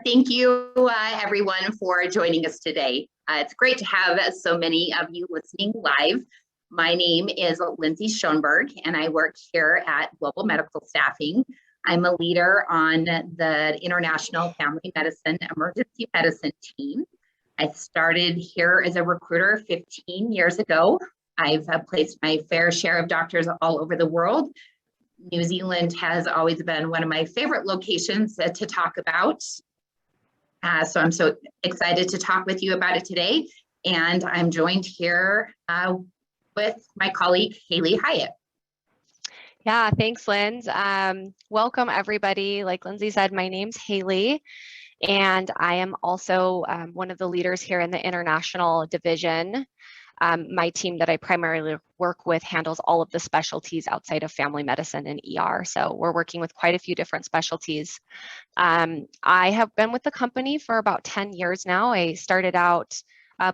Thank you, everyone, for joining us today. It's great to have so many of you listening live. My name is Lindsay Schoenberg, and I work here at Global Medical Staffing. I'm a leader on the International Family Medicine Emergency Medicine team. I started here as a recruiter 15 years ago. I've placed my fair share of doctors all over the world. New Zealand has always been one of my favorite locations to talk about. So I'm so excited to talk with you about it today. And I'm joined here with my colleague, Haley Hyatt. Yeah, thanks, Linz. Welcome, everybody. Like Lindsay said, my name's Haley, and I am also one of the leaders here in the international division. My team that I primarily work with handles all of the specialties outside of family medicine and ER. So we're working with quite a few different specialties. I have been with the company for about 10 years now. I started out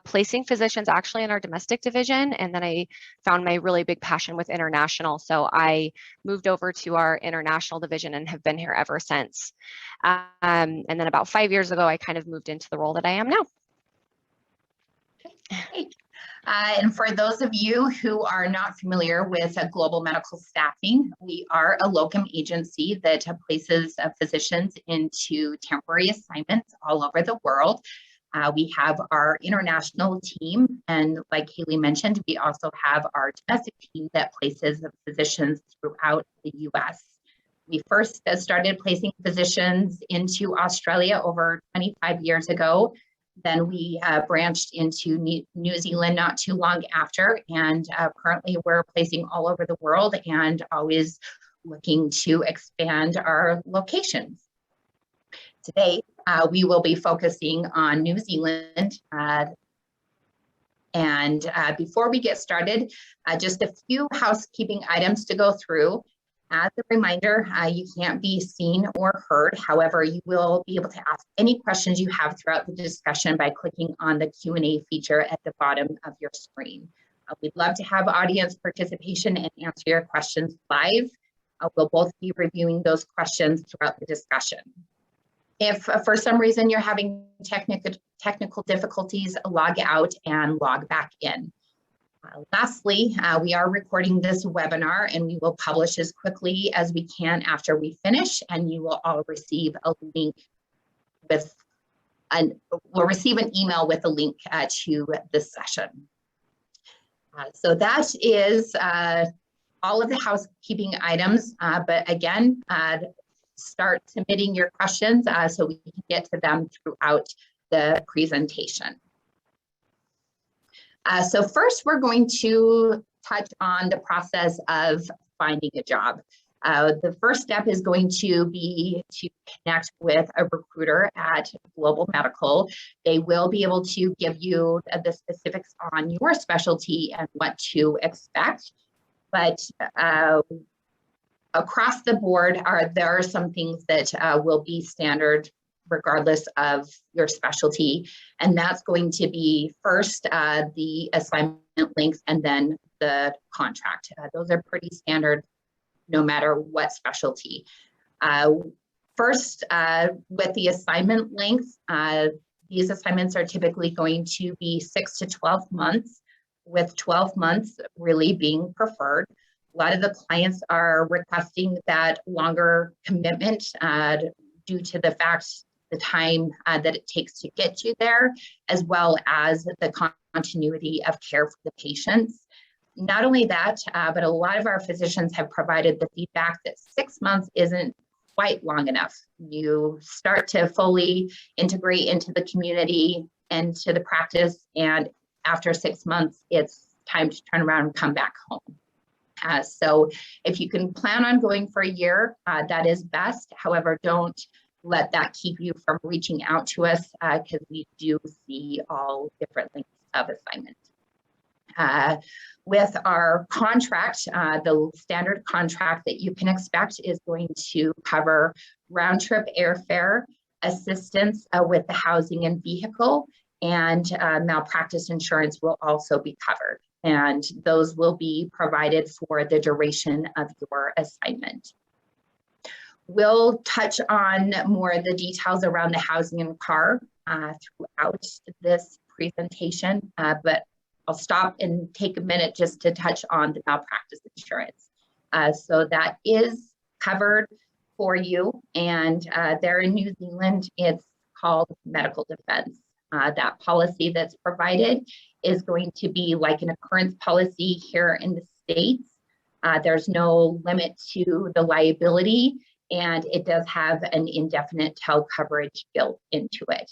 placing physicians actually in our domestic division, and then I found my really big passion with international. So I moved over to our international division and have been here ever since. And then about 5 years ago, I kind of moved into the role that I am now. Great. And for those of you who are not familiar with Global Medical Staffing, we are a locum agency that places physicians into temporary assignments all over the world. We have our international team, and like Haley mentioned, we also have our domestic team that places physicians throughout the US. We first started placing physicians into Australia over 25 years ago. Then we branched into New Zealand not too long after, and currently we're placing all over the world and always looking to expand our locations. Today, we will be focusing on New Zealand. And before we get started, just a few housekeeping items to go through. As a reminder, you can't be seen or heard. However, you will be able to ask any questions you have throughout the discussion by clicking on the Q&A feature at the bottom of your screen. We'd love to have audience participation and answer your questions live. We'll both be reviewing those questions throughout the discussion. If for some reason you're having technical difficulties, log out and log back in. Lastly, we are recording this webinar and we will publish as quickly as we can after we finish, and you will all receive a link with we'll receive an email with a link to this session. So that is all of the housekeeping items, but again, start submitting your questions so we can get to them throughout the presentation. So first, we're going to touch on the process of finding a job. The first step is going to be to connect with a recruiter at Global Medical. They will be able to give you the specifics on your specialty and what to expect. But across the board, there are some things that will be standard regardless of your specialty. And that's going to be first the assignment links and then the contract. Those are pretty standard no matter what specialty. First, with the assignment length, these assignments are typically going to be 6 to 12 months, with 12 months really being preferred. A lot of the clients are requesting that longer commitment due to the fact the time that it takes to get you there, as well as the continuity of care for the patients. Not only that, but a lot of our physicians have provided the feedback that 6 months isn't quite long enough. You start to fully integrate into the community and to the practice, and after 6 months, it's time to turn around and come back home. So if you can plan on going for a year, that is best. However, don't let that keep you from reaching out to us because we do see all different lengths of assignment. With our contract, the standard contract that you can expect is going to cover round trip airfare, assistance with the housing and vehicle, and malpractice insurance will also be covered. And those will be provided for the duration of your assignment. We'll touch on more of the details around the housing and car throughout this presentation, but I'll stop and take a minute just to touch on the malpractice insurance. So that is covered for you, and there in New Zealand, it's called medical defense. That policy that's provided is going to be like an occurrence policy here in the States. There's no limit to the liability, and it does have an indefinite tail coverage built into it.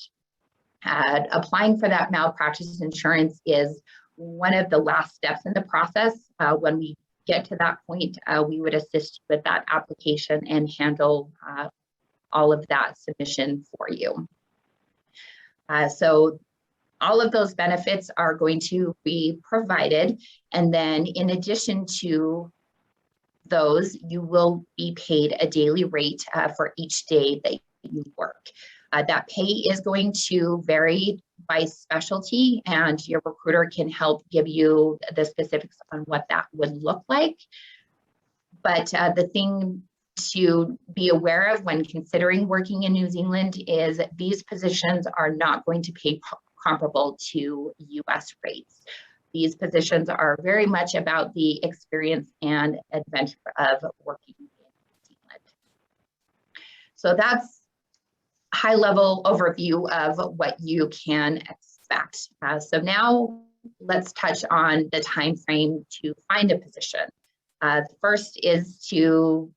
Applying for that malpractice insurance is one of the last steps in the process. When we get to that point, we would assist with that application and handle all of that submission for you. So all of those benefits are going to be provided. And then in addition to those, you will be paid a daily rate for each day that you work. That pay is going to vary by specialty, and your recruiter can help give you the specifics on what that would look like. But the thing to be aware of when considering working in New Zealand is that these positions are not going to pay comparable to US rates. These positions are very much about the experience and adventure of working in New Zealand. So that's a high-level overview of what you can expect. So now let's touch on the time frame to find a position. First is to,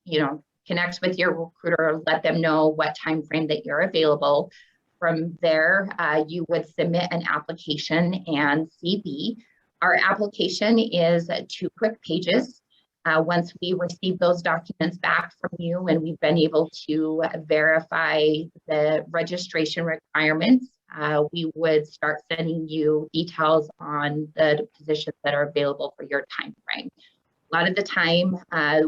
connect with your recruiter, let them know what time frame that you're available. From there, you would submit an application and CV. Our application is 2 quick pages. Once we receive those documents back from you and we've been able to verify the registration requirements, we would start sending you details on the positions that are available for your time frame. A lot of the time,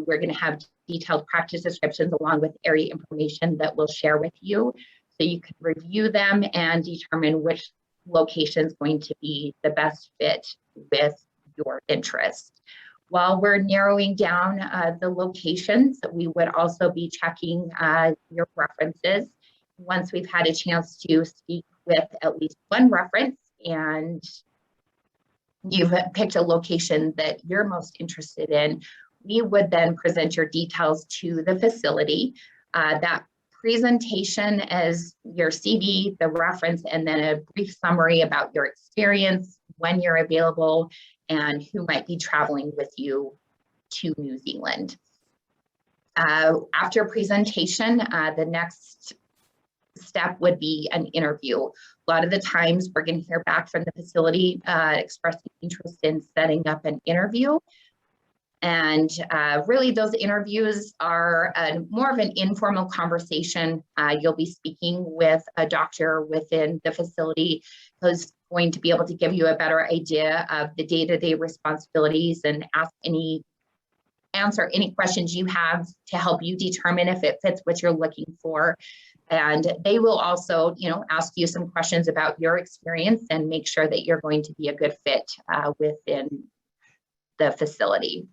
we're going to have detailed practice descriptions along with area information that we'll share with you, so you can review them and determine which location is going to be the best fit with your interest. While we're narrowing down the locations, we would also be checking your references. Once we've had a chance to speak with at least one reference and you've picked a location that you're most interested in, we would then present your details to the facility. That presentation as your CV, the reference, and then a brief summary about your experience, when you're available, and who might be traveling with you to New Zealand. After presentation, the next step would be an interview. A lot of the times we're going to hear back from the facility expressing interest in setting up an interview. And really those interviews are more of an informal conversation. You'll be speaking with a doctor within the facility who's going to be able to give you a better idea of the day-to-day responsibilities and answer any questions you have to help you determine if it fits what you're looking for. And they will also, ask you some questions about your experience and make sure that you're going to be a good fit within the facility.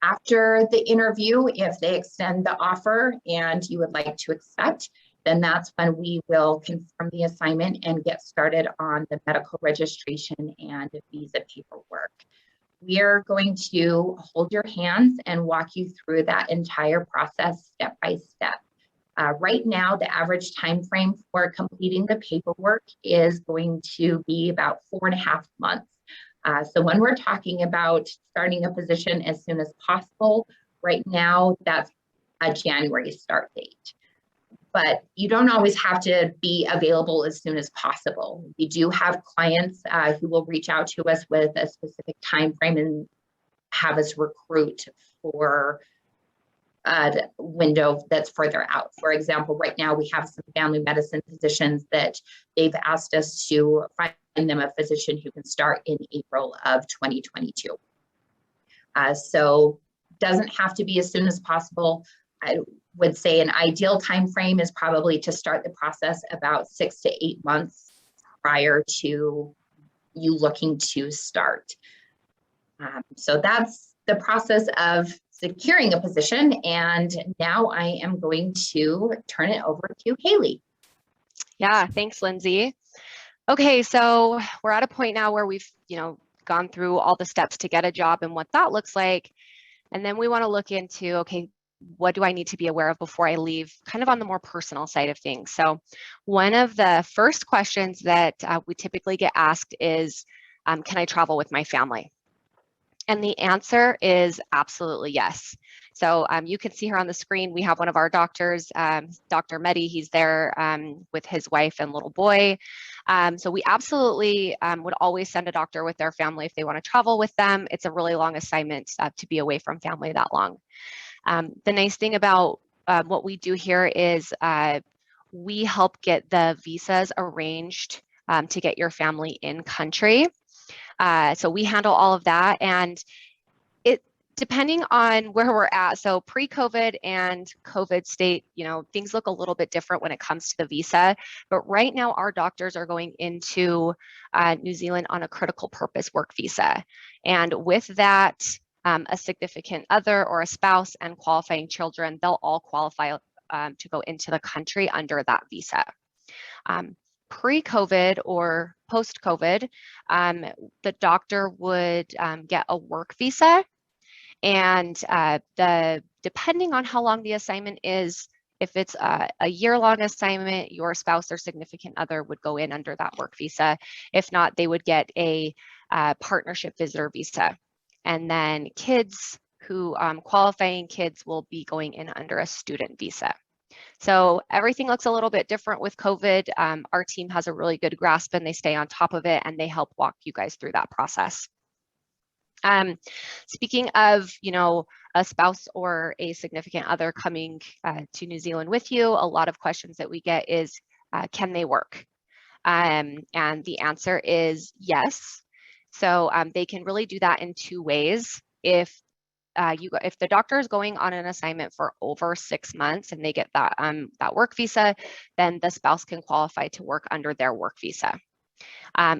After the interview, if they extend the offer and you would like to accept, then that's when we will confirm the assignment and get started on the medical registration and visa paperwork. We are going to hold your hands and walk you through that entire process step by step. Right now, the average time frame for completing the paperwork is going to be about 4.5 months. So when we're talking about starting a position as soon as possible, right now, that's a January start date. But you don't always have to be available as soon as possible. We do have clients who will reach out to us with a specific time frame and have us recruit for the window that's further out. For example, right now we have some family medicine physicians that they've asked us to find them a physician who can start in April of 2022. So doesn't have to be as soon as possible. I would say an ideal time frame is probably to start the process about 6 to 8 months prior to you looking to start. So that's the process of securing a position. And now I am going to turn it over to Haley. Yeah, thanks, Lindsay. Okay, so we're at a point now where we've, gone through all the steps to get a job and what that looks like. And then we want to look into, okay, what do I need to be aware of before I leave, kind of on the more personal side of things. So one of the first questions that we typically get asked is, can I travel with my family? And the answer is absolutely yes. So you can see here on the screen, we have one of our doctors, Dr. Mehdi. He's there with his wife and little boy. So we absolutely would always send a doctor with their family if they want to travel with them. It's a really long assignment to be away from family that long. The nice thing about what we do here is we help get the visas arranged to get your family in country. So we handle all of that, and it depending on where we're at. So pre-COVID and COVID state, things look a little bit different when it comes to the visa. But right now, our doctors are going into New Zealand on a critical purpose work visa, and with that, a significant other or a spouse and qualifying children, they'll all qualify to go into the country under that visa. Pre-COVID or post-COVID, the doctor would get a work visa, and depending on how long the assignment is, if it's a year-long assignment, your spouse or significant other would go in under that work visa. If not, they would get a partnership visitor visa. And then kids who qualifying kids will be going in under a student visa. So everything looks a little bit different with COVID. Our team has a really good grasp and they stay on top of it and they help walk you guys through that process. Speaking of, a spouse or a significant other coming to New Zealand with you, a lot of questions that we get is, can they work? And the answer is yes. So they can really do that in two ways. If the doctor is going on an assignment for over 6 months and they get that work visa, then the spouse can qualify to work under their work visa.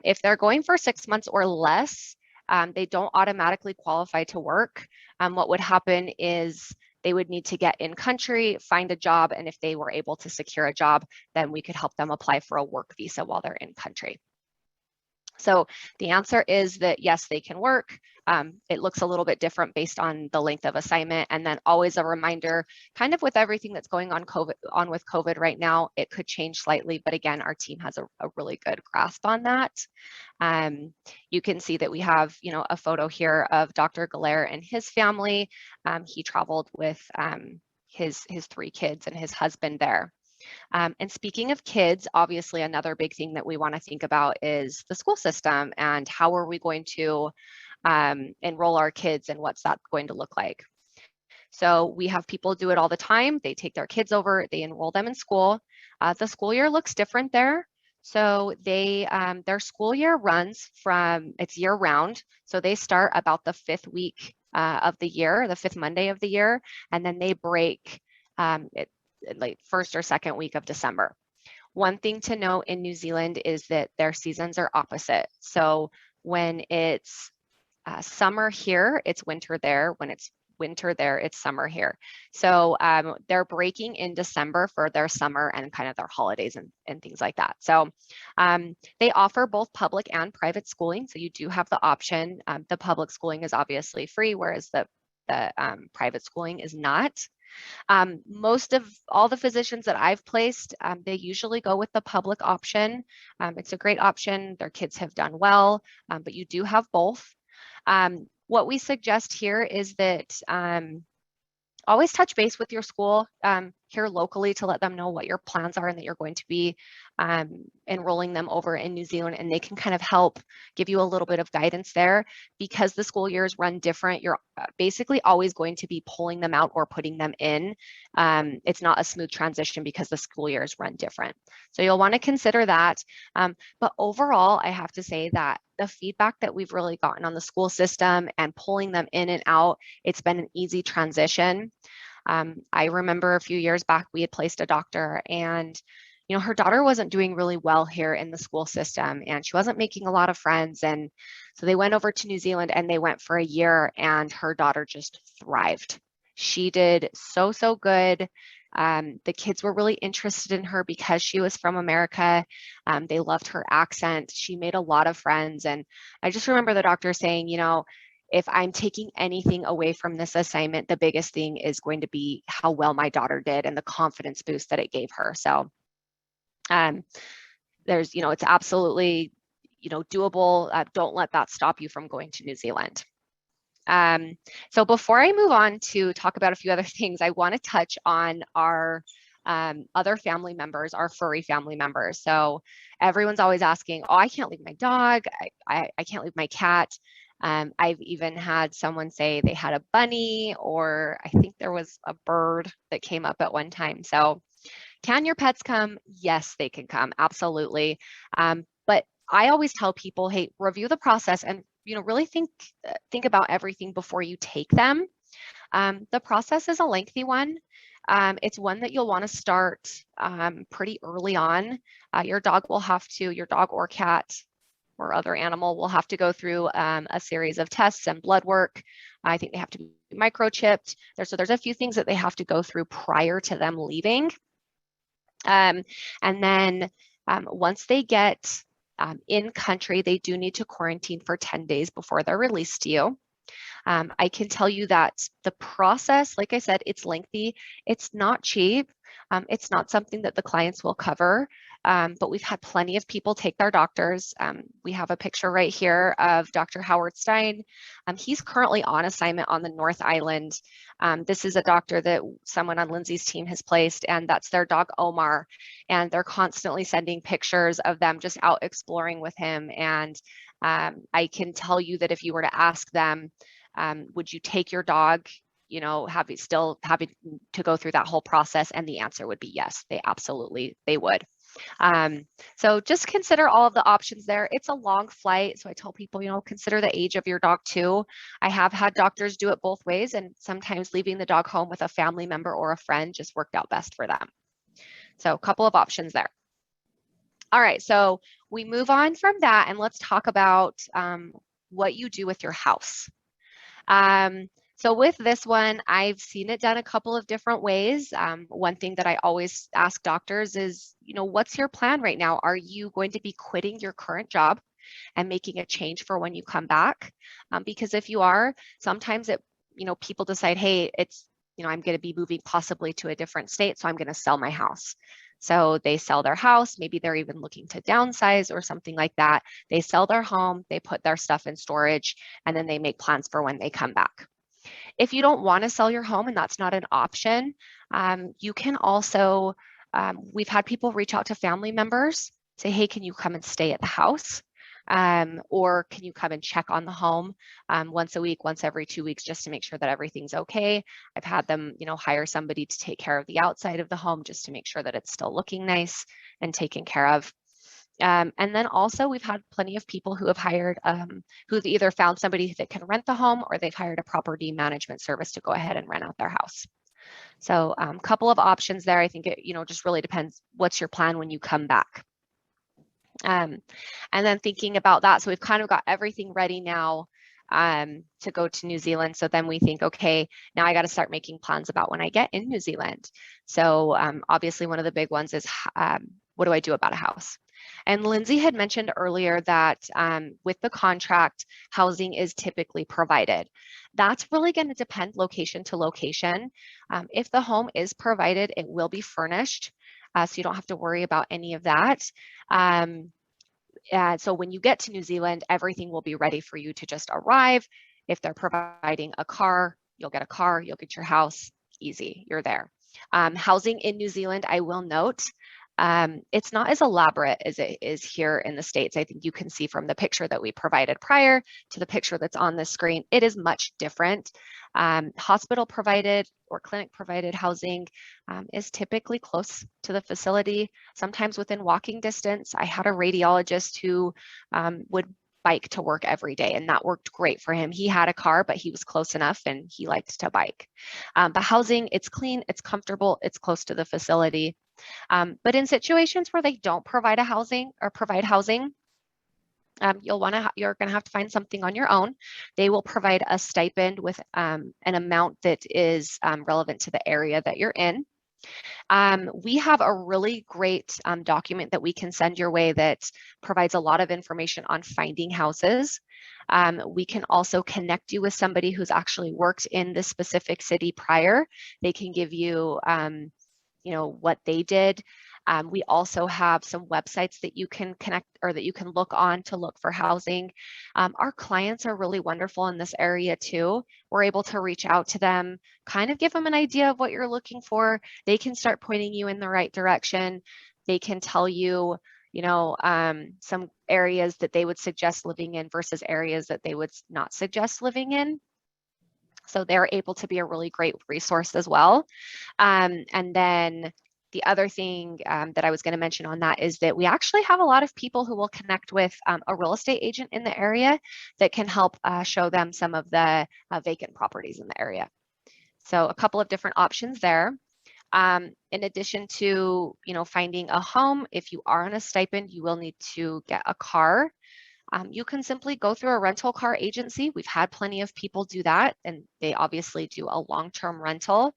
If they're going for 6 months or less, they don't automatically qualify to work. What would happen is they would need to get in country, find a job, and if they were able to secure a job, then we could help them apply for a work visa while they're in country. So the answer is that yes, they can work. It looks a little bit different based on the length of assignment. And then always a reminder, kind of with everything that's going on with COVID right now, it could change slightly. But again, our team has a really good grasp on that. You can see that we have, a photo here of Dr. Galera and his family. He traveled with his 3 kids and his husband there. And speaking of kids, obviously another big thing that we want to think about is the school system and how are we going to enroll our kids and what's that going to look like. So we have people do it all the time. They take their kids over, they enroll them in school. The school year looks different there. So their school year runs it's year round. So they start about the 5th week of the year, the 5th Monday of the year, and then they break like 1st or 2nd week of December. One thing to note in New Zealand is that their seasons are opposite. So when it's summer here, it's winter there. When it's winter there, it's summer here. So they're breaking in December for their summer and kind of their holidays and things like that. So they offer both public and private schooling. So you do have the option. The public schooling is obviously free, whereas the private schooling is not. Most of all the physicians that I've placed, they usually go with the public option. It's a great option. Their kids have done well, but you do have both. What we suggest here is that always touch base with your school here locally to let them know what your plans are and that you're going to be enrolling them over in New Zealand, and they can kind of help give you a little bit of guidance there. Because the school years run different, you're basically always going to be pulling them out or putting them in. It's not a smooth transition because the school years run different. So you'll want to consider that. But overall, I have to say that the feedback that we've really gotten on the school system and pulling them in and out, it's been an easy transition. I remember a few years back, we had placed a doctor and, her daughter wasn't doing really well here in the school system and she wasn't making a lot of friends. And so they went over to New Zealand and they went for a year and her daughter just thrived. She did so, so good. The kids were really interested in her because she was from America. They loved her accent. She made a lot of friends. And I just remember the doctor saying, you know, if I'm taking anything away from this assignment, the biggest thing is going to be how well my daughter did and the confidence boost that it gave her. So there's, you know, it's absolutely, you know, doable. Don't let that stop you from going to New Zealand. So before I move on to talk about a few other things, I want to touch on our other family members, our furry family members. So everyone's always asking, oh, I can't leave my dog. I can't leave my cat. I've even had someone say they had a bunny, or I think there was a bird that came up at one time. So can your pets come? Yes, they can come, absolutely. But I always tell people, hey, review the process and, you know, really think about everything before you take them. The process is a lengthy one. It's one that you'll want to start pretty early on. Your dog or cat or other animal will have to go through a series of tests and blood work. I think they have to be microchipped. So there's a few things that they have to go through prior to them leaving. And then once they get in country, they do need to quarantine for 10 days before they're released to you. I can tell you that the process, like I said, it's lengthy. It's not cheap. It's not something that the clients will cover, but we've had plenty of people take their doctors. We have a picture right here of Dr. Howard Stein. He's currently on assignment on the North Island. This is a doctor that someone on Lindsay's team has placed, and that's their dog Omar. And they're constantly sending pictures of them just out exploring with him. And I can tell you that if you were to ask them, would you take your dog, you know, having to go through that whole process? And the answer would be yes, they would. So just consider all of the options there. It's a long flight. So I tell people, you know, consider the age of your dog too. I have had doctors do it both ways, and sometimes leaving the dog home with a family member or a friend just worked out best for them. So a couple of options there. All right, so we move on from that and let's talk about what you do with your house. So with this one, I've seen it done a couple of different ways. One thing that I always ask doctors is, you know, what's your plan right now? Are you going to be quitting your current job and making a change for when you come back? Because if you are, sometimes you know, people decide, hey, you know, I'm going to be moving possibly to a different state, so I'm going to sell my house. So they sell their house, maybe they're even looking to downsize or something like that. They sell their home, they put their stuff in storage, and then they make plans for when they come back. If you don't want to sell your home and that's not an option, you can also, we've had people reach out to family members, say, hey, can you come and stay at the house? Or can you come and check on the home once a week, once every 2 weeks, just to make sure that everything's okay. I've had them, you know, hire somebody to take care of the outside of the home just to make sure that it's still looking nice and taken care of. And then also we've had plenty of people who have hired, who've either found somebody that can rent the home, or they've hired a property management service to go ahead and rent out their house. So a couple of options there. I think it, you know, just really depends what's your plan when you come back. And then thinking about that, so we've kind of got everything ready now to go to New Zealand. So then we think, okay, now I got to start making plans about when I get in New Zealand. So obviously one of the big ones is what do I do about a house? And Lindsay had mentioned earlier that with the contract, housing is typically provided. That's really going to depend location to location. If the home is provided, it will be furnished. So you don't have to worry about any of that. So when you get to New Zealand, everything will be ready for you to just arrive. If they're providing a car, you'll get a car, you'll get your house, easy, you're there. Housing in New Zealand, I will note, it's not as elaborate as it is here in the States. I think you can see from the picture that we provided prior to the picture that's on the screen, it is much different. Hospital provided or clinic provided housing is typically close to the facility, sometimes within walking distance. I had a radiologist who would bike to work every day, and that worked great for him. He had a car, but he was close enough and he liked to bike. But housing, it's clean, it's comfortable, it's close to the facility. But in situations where they don't provide housing, you're going to have to find something on your own. They will provide a stipend with an amount that is relevant to the area that you're in. We have a really great document that we can send your way that provides a lot of information on finding houses. We can also connect you with somebody who's actually worked in this specific city prior. They can give you, what they did. We also have some websites that you can connect or that you can look on to look for housing. Our clients are really wonderful in this area too. We're able to reach out to them, kind of give them an idea of what you're looking for. They can start pointing you in the right direction. They can tell you, some areas that they would suggest living in versus areas that they would not suggest living in. So they're able to be a really great resource as well. And then the other thing that I was going to mention on that is that we actually have a lot of people who will connect with a real estate agent in the area that can help show them some of the vacant properties in the area. So a couple of different options there. In addition to, finding a home, if you are on a stipend, you will need to get a car. You can simply go through a rental car agency. We've had plenty of people do that, and they obviously do a long-term rental.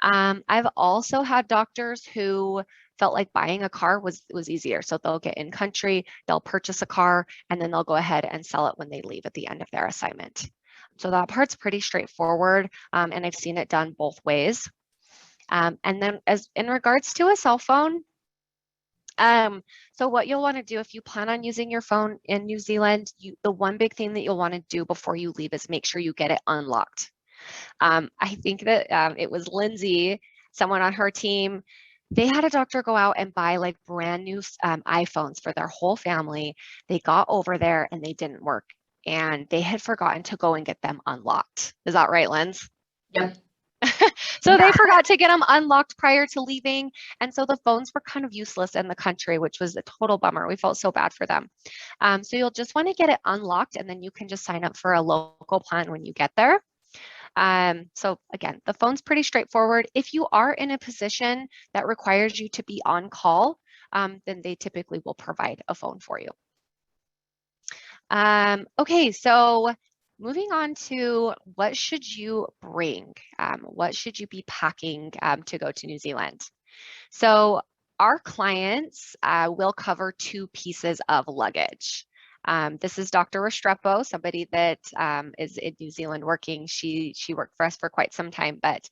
I've also had doctors who felt like buying a car was easier. So they'll get in country, they'll purchase a car, and then they'll go ahead and sell it when they leave at the end of their assignment. So that part's pretty straightforward, and I've seen it done both ways. And then as in regards to a cell phone, so what you'll want to do if you plan on using your phone in New Zealand, the one big thing that you'll want to do before you leave is make sure you get it unlocked. I think that it was Lindsay, someone on her team, they had a doctor go out and buy like brand new iPhones for their whole family. They got over there and they didn't work, and they had forgotten to go and get them unlocked. Is that right, Linz? Yep. So they forgot to get them unlocked prior to leaving. And so the phones were kind of useless in the country, which was a total bummer. We felt so bad for them. So you'll just want to get it unlocked, and then you can just sign up for a local plan when you get there. So again, the phone's pretty straightforward. If you are in a position that requires you to be on call, then they typically will provide a phone for you. Okay, so moving on to what should you bring? What should you be packing to go to New Zealand? So our clients will cover 2 pieces of luggage. This is Dr. Restrepo, somebody that is in New Zealand working. She worked for us for quite some time, but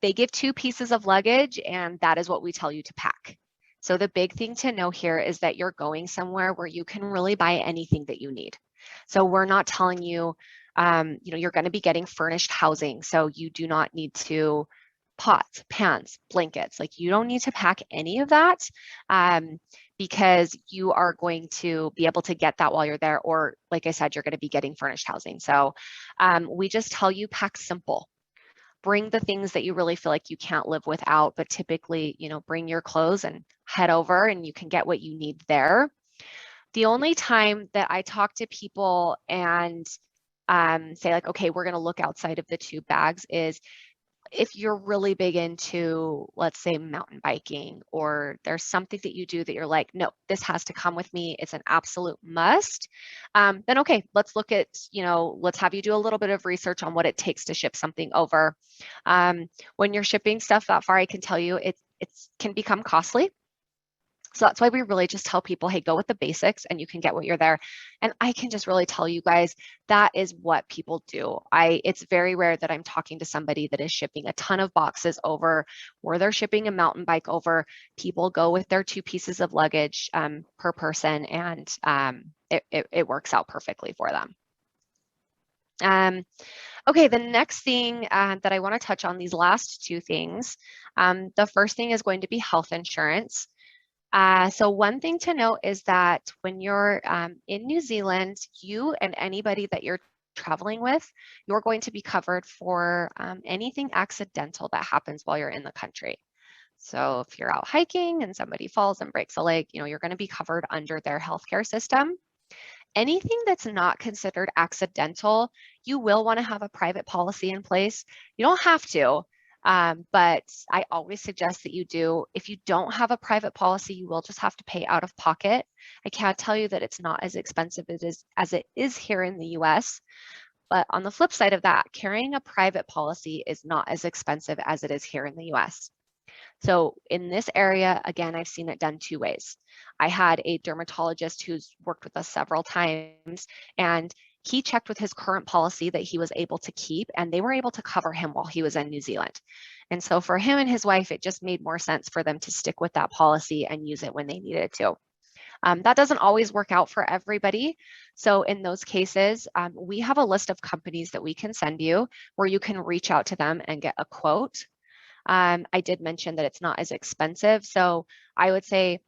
they give 2 pieces of luggage, and that is what we tell you to pack. So the big thing to know here is that you're going somewhere where you can really buy anything that you need. So we're not telling you, you're going to be getting furnished housing. So you do not need to pots, pans, blankets. Like you don't need to pack any of that because you are going to be able to get that while you're there. Or like I said, you're going to be getting furnished housing. So we just tell you pack simple. Bring the things that you really feel like you can't live without, but typically, bring your clothes and head over and you can get what you need there. The only time that I talk to people and say like, okay, we're going to look outside of the 2 bags is if you're really big into, let's say, mountain biking, or there's something that you do that you're like, no, this has to come with me, it's an absolute must, then okay, let's look at, let's have you do a little bit of research on what it takes to ship something over. When you're shipping stuff that far, I can tell you it can become costly. So that's why we really just tell people, hey, go with the basics and you can get what you're there. And I can just really tell you guys, that is what people do. It's very rare that I'm talking to somebody that is shipping a ton of boxes over, or they're shipping a mountain bike over. People go with their 2 pieces of luggage per person, and it works out perfectly for them. Okay, the next thing that I want to touch on, these last 2 things. The first thing is going to be health insurance. So one thing to note is that when you're in New Zealand, you and anybody that you're traveling with, you're going to be covered for anything accidental that happens while you're in the country. So if you're out hiking and somebody falls and breaks a leg, you're going to be covered under their healthcare system. Anything that's not considered accidental, you will want to have a private policy in place. You don't have to, But I always suggest that you do. If you don't have a private policy, you will just have to pay out of pocket. I can't tell you that it's not as expensive as it is here in the US. But on the flip side of that, carrying a private policy is not as expensive as it is here in the US. So in this area, again, I've seen it done two ways. I had a dermatologist who's worked with us several times, and he checked with his current policy that he was able to keep, and they were able to cover him while he was in New Zealand. And so for him and his wife, it just made more sense for them to stick with that policy and use it when they needed to. That doesn't always work out for everybody. So in those cases, we have a list of companies that we can send you where you can reach out to them and get a quote. I did mention that it's not as expensive. So I would say,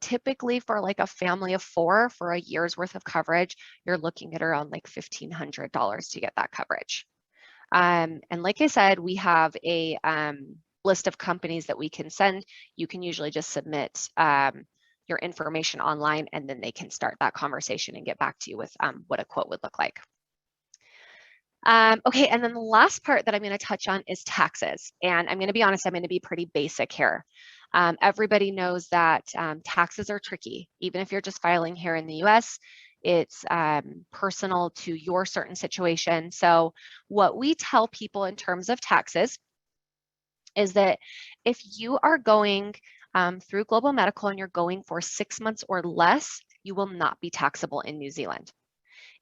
typically for like a family of 4 for a year's worth of coverage, you're looking at around like $1,500 to get that coverage. And like I said, we have a list of companies that we can send. You can usually just submit your information online, and then they can start that conversation and get back to you with what a quote would look like. Okay, and then the last part that I'm going to touch on is taxes. And I'm going to be honest, I'm going to be pretty basic here. Everybody knows that taxes are tricky. Even if you're just filing here in the US, it's personal to your certain situation. So what we tell people in terms of taxes is that if you are going through Global Medical and you're going for 6 months or less, you will not be taxable in New Zealand.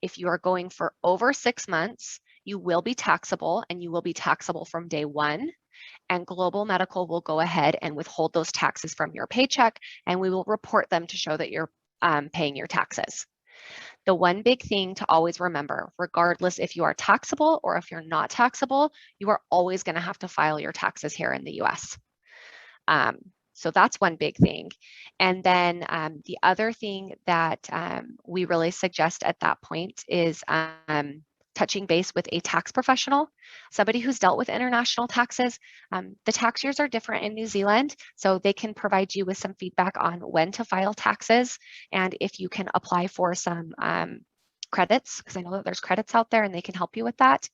If you are going for over 6 months, you will be taxable, and you will be taxable from day one. And Global Medical will go ahead and withhold those taxes from your paycheck, and we will report them to show that you're paying your taxes. The one big thing to always remember, regardless if you are taxable or if you're not taxable, you are always going to have to file your taxes here in the US. So that's one big thing. And then the other thing that we really suggest at that point is touching base with a tax professional, somebody who's dealt with international taxes. The tax years are different in New Zealand, so they can provide you with some feedback on when to file taxes and if you can apply for some credits, because I know that there's credits out there and they can help you with that.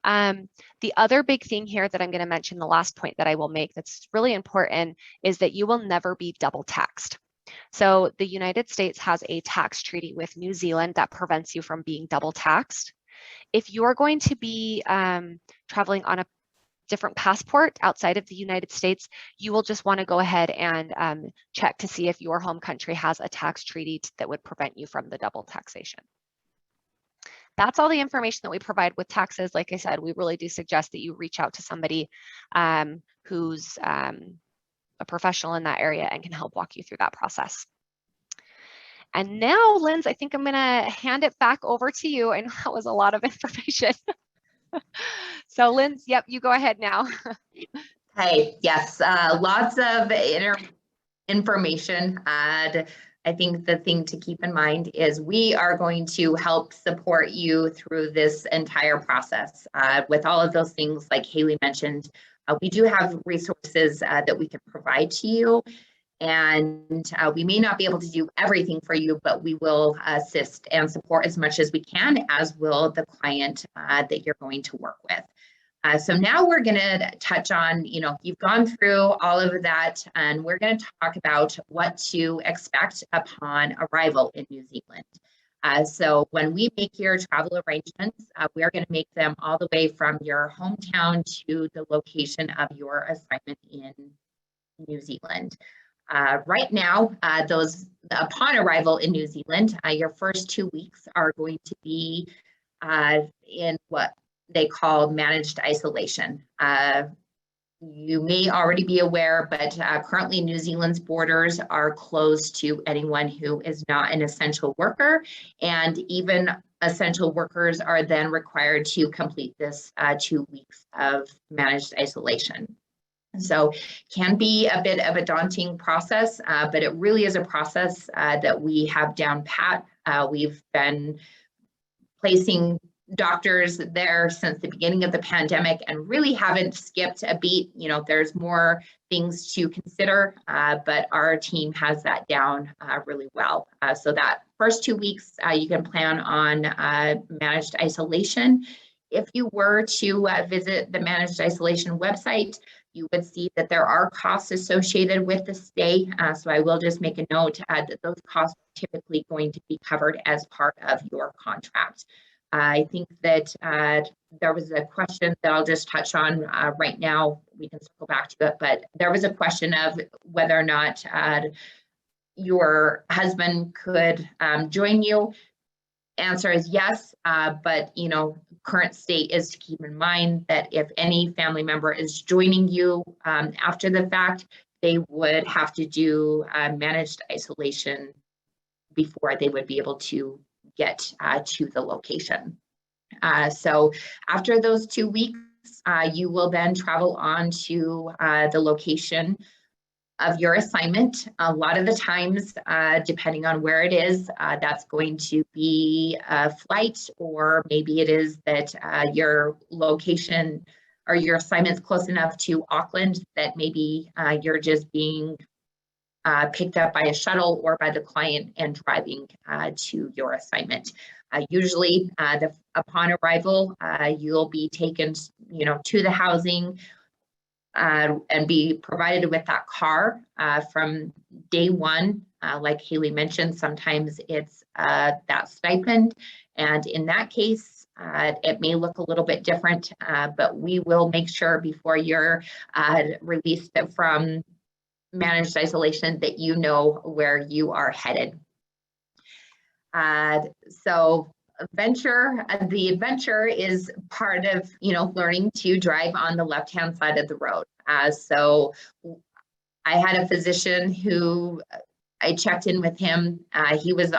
The other big thing here that I'm going to mention, the last point that I will make that's really important, is that you will never be double taxed. So the United States has a tax treaty with New Zealand that prevents you from being double taxed. If you are going to be traveling on a different passport outside of the United States, you will just want to go ahead and check to see if your home country has a tax treaty that would prevent you from the double taxation. That's all the information that we provide with taxes. Like I said, we really do suggest that you reach out to somebody who's a professional in that area and can help walk you through that process. And now, Linz, I think I'm going to hand it back over to you. I know that was a lot of information. So Linz, yep, you go ahead now. Hey, yes, lots of information. I think the thing to keep in mind is we are going to help support you through this entire process. With all of those things, like Haley mentioned, we do have resources that we can provide to you. And we may not be able to do everything for you, but we will assist and support as much as we can, as will the client that you're going to work with. So now we're going to touch on, you've gone through all of that, and we're going to talk about what to expect upon arrival in New Zealand. So when we make your travel arrangements, we are going to make them all the way from your hometown to the location of your assignment in New Zealand. Right now, upon arrival in New Zealand, your first 2 weeks are going to be in what they call managed isolation. You may already be aware, but currently New Zealand's borders are closed to anyone who is not an essential worker, and even essential workers are then required to complete this 2 weeks of managed isolation. So can be a bit of a daunting process, but it really is a process that we have down pat. We've been placing doctors there since the beginning of the pandemic and really haven't skipped a beat. There's more things to consider, but our team has that down really well. So that first 2 weeks, you can plan on managed isolation. If you were to visit the managed isolation website, you would see that there are costs associated with the stay. So I will just make a note that those costs are typically going to be covered as part of your contract. I think that there was a question that I'll just touch on right now. We can circle back to it, but there was a question of whether or not your husband could join you. Answer is yes, but current state is to keep in mind that if any family member is joining you after the fact, they would have to do managed isolation before they would be able to get to the location. So after those 2 weeks, you will then travel on to the location of your assignment. A lot of the times, depending on where it is, that's going to be a flight, or maybe it is that your location or your assignment's close enough to Auckland that maybe you're just being picked up by a shuttle or by the client and driving to your assignment. Usually, upon arrival, you'll be taken, to the housing, and be provided with that car from day one. Like Haley mentioned, sometimes it's that stipend. And in that case, it may look a little bit different, but we will make sure before you're released from managed isolation that you know where you are headed. So the adventure is part of, learning to drive on the left-hand side of the road. So I had a physician who I checked in with him. He was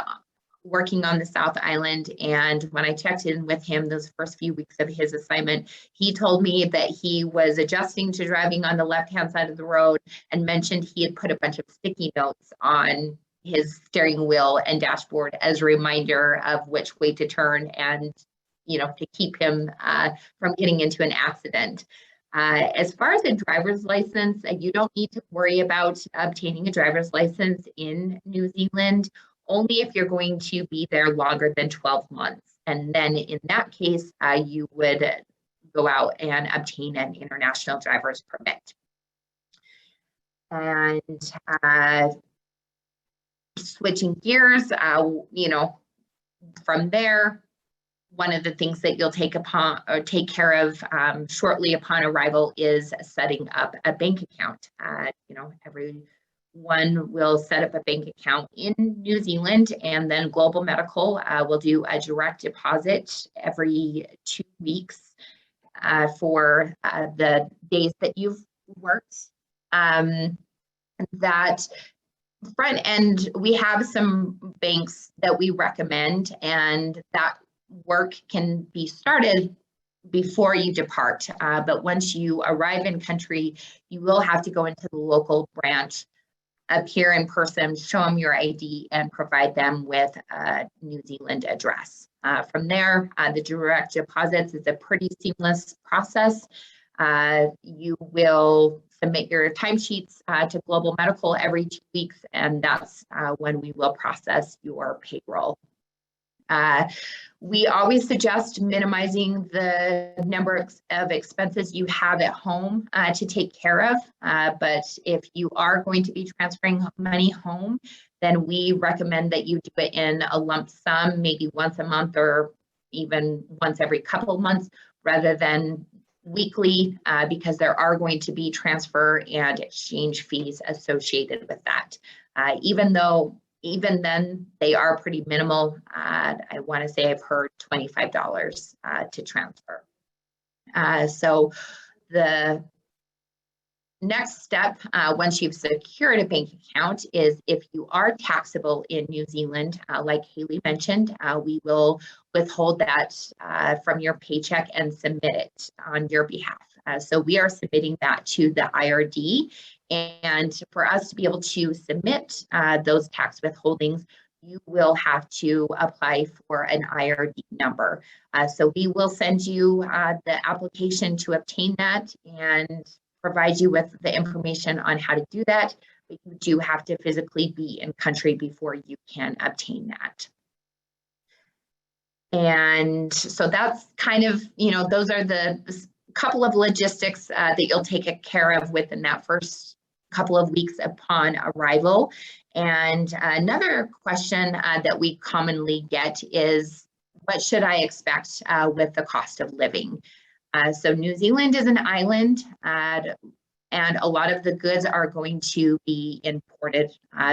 working on the South Island, and when I checked in with him those first few weeks of his assignment, he told me that he was adjusting to driving on the left-hand side of the road and mentioned he had put a bunch of sticky notes on his steering wheel and dashboard as a reminder of which way to turn and, to keep him from getting into an accident. As far as a driver's license, you don't need to worry about obtaining a driver's license in New Zealand, only if you're going to be there longer than 12 months. And then in that case, you would go out and obtain an international driver's permit. And switching gears, from there, one of the things that you'll take care of shortly upon arrival is setting up a bank account. Everyone will set up a bank account in New Zealand, and then Global Medical will do a direct deposit every 2 weeks for the days that you've worked. That front end, we have some banks that we recommend, and that work can be started before you depart. But once you arrive in country, you will have to go into the local branch, appear in person, show them your ID, and provide them with a New Zealand address. From there, the direct deposits is a pretty seamless process. You will submit your timesheets to Global Medical every 2 weeks, and that's when we will process your payroll. We always suggest minimizing the number of expenses you have at home to take care of. But if you are going to be transferring money home, then we recommend that you do it in a lump sum, maybe once a month or even once every couple of months, rather than weekly, because there are going to be transfer and exchange fees associated with that. Even then, they are pretty minimal. I want to say I've heard $25 to transfer. So the next step, once you've secured a bank account, is if you are taxable in New Zealand, like Haley mentioned, we will withhold that from your paycheck and submit it on your behalf. So we are submitting that to the IRD. And for us to be able to submit those tax withholdings, you will have to apply for an IRD number. So we will send you the application to obtain that and provide you with the information on how to do that, but you do have to physically be in country before you can obtain that. And so that's kind of, those are the couple of logistics that you'll take care of within that first couple of weeks upon arrival. And another question that we commonly get is, what should I expect with the cost of living? So New Zealand is an island, and a lot of the goods are going to be imported.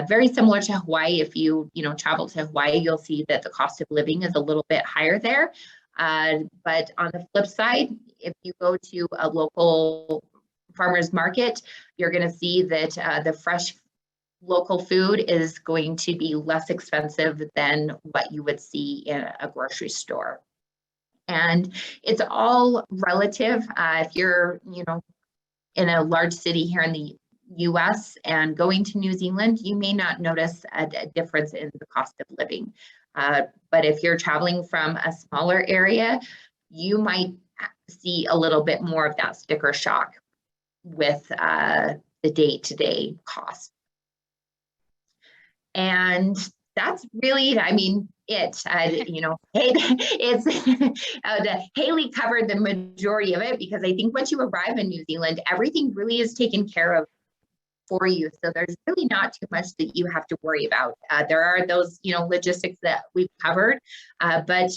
Very similar to Hawaii. If you travel to Hawaii, you'll see that the cost of living is a little bit higher there. But on the flip side, if you go to a local farmer's market, you're going to see that the fresh local food is going to be less expensive than what you would see in a grocery store. And it's all relative. If you're, in a large city here in the US and going to New Zealand, you may not notice a difference in the cost of living. But if you're traveling from a smaller area, you might see a little bit more of that sticker shock with the day-to-day cost. And that's really, it's Haley covered the majority of it, because I think once you arrive in New Zealand, everything really is taken care of for you. So there's really not too much that you have to worry about. There are those, logistics that we've covered, but